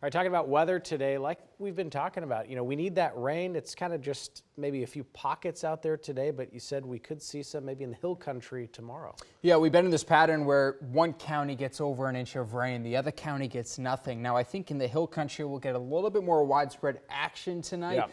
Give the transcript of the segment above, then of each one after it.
All right, talking about weather today, like we've been talking about, we need that rain. It's kind of just maybe a few pockets out there today, but you said we could see some maybe in the hill country tomorrow. Yeah, we've been in this pattern where one county gets over an inch of rain, the other county gets nothing. Now, I think in the hill country, we'll get a little bit more widespread action tonight. Yeah.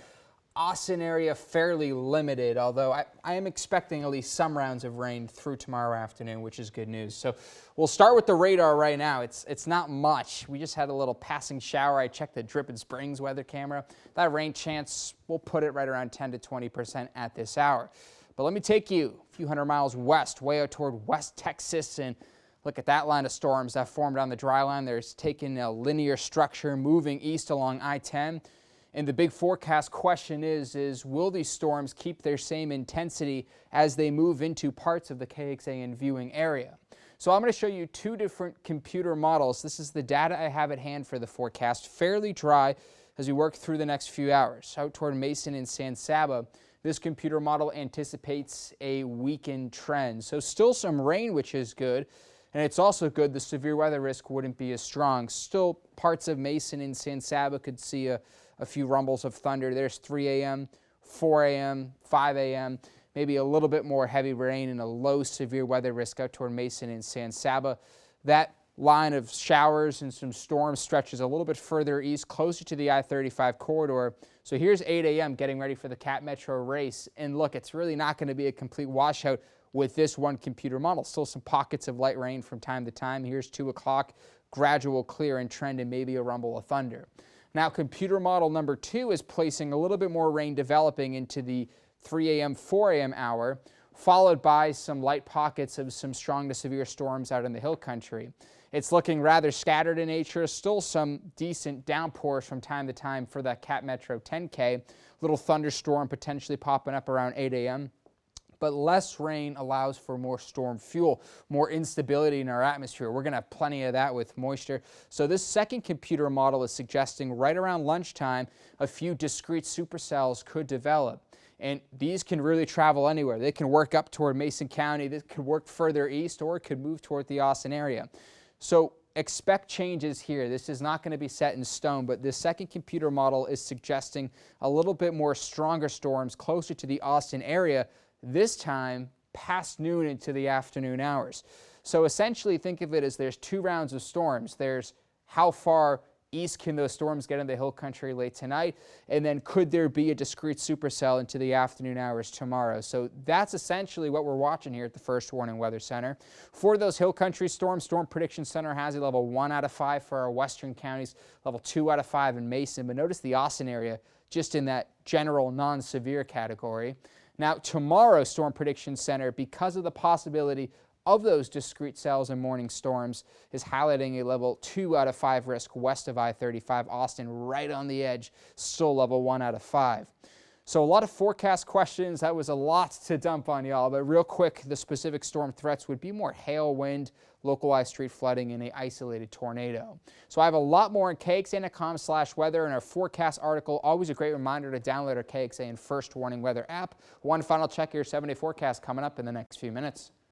Austin area fairly limited, although I am expecting at least some rounds of rain through tomorrow afternoon, which is good news. So we'll start with the radar right now. It's not much. We just had a little passing shower. I checked the Dripping Springs weather camera. That rain chance, we'll put it right around 10 to 20% at this hour. But let me take you a few hundred miles west, way out toward West Texas, and look at that line of storms that formed on the dry line. There's taken a linear structure moving east along I-10. And the big forecast question is will these storms keep their same intensity as they move into parts of the KXAN viewing area? So I'm going to show you two different computer models. This is the data I have at hand for the forecast, fairly dry as we work through the next few hours. Out toward Mason and San Saba, this computer model anticipates a weakened trend. So still some rain, which is good. And it's also good the severe weather risk wouldn't be as strong. Still parts of Mason and San Saba could see a few rumbles of thunder. There's 3 a.m., 4 a.m., 5 a.m., maybe a little bit more heavy rain and a low severe weather risk out toward Mason and San Saba. That line of showers and some storms stretches a little bit further east, closer to the I-35 corridor. So here's 8 a.m. getting ready for the Cat Metro race. And look, it's really not going to be a complete washout with this one computer model. Still some pockets of light rain from time to time. Here's 2 o'clock, gradual clear and trend and maybe a rumble of thunder. Now, computer model number 2 is placing a little bit more rain developing into the 3 a.m., 4 a.m. hour, followed by some light pockets of some strong to severe storms out in the hill country. It's looking rather scattered in nature, still some decent downpours from time to time for that Cat Metro 10K. Little thunderstorm potentially popping up around 8 a.m. But less rain allows for more storm fuel, more instability in our atmosphere. We're going to have plenty of that with moisture. So this second computer model is suggesting right around lunchtime, a few discrete supercells could develop. And these can really travel anywhere. They can work up toward Mason County. They could work further east, or it could move toward the Austin area. So expect changes here. This is not going to be set in stone, but this second computer model is suggesting a little bit more stronger storms closer to the Austin area, this time past noon into the afternoon hours. So essentially think of it as there's 2 rounds of storms. There's how far east can those storms get in the hill country late tonight, and then could there be a discrete supercell into the afternoon hours tomorrow? So that's essentially what we're watching here at the First Warning Weather Center. For those hill country storms, Storm Prediction Center has a level 1 out of 5 for our western counties, level 2 out of 5 in Mason, but notice the Austin area just in that general non-severe category. Now, tomorrow, Storm Prediction Center, because of the possibility of those discrete cells and morning storms, is highlighting a level 2 out of 5 risk west of I-35, Austin, right on the edge, still level 1 out of 5. So a lot of forecast questions. That was a lot to dump on y'all, but real quick, the specific storm threats would be more hail, wind, localized street flooding, and an isolated tornado. So I have a lot more in KXAN.com/weather and our forecast article. Always a great reminder to download our KXAN First Warning Weather app. One final check of your 7-day forecast coming up in the next few minutes.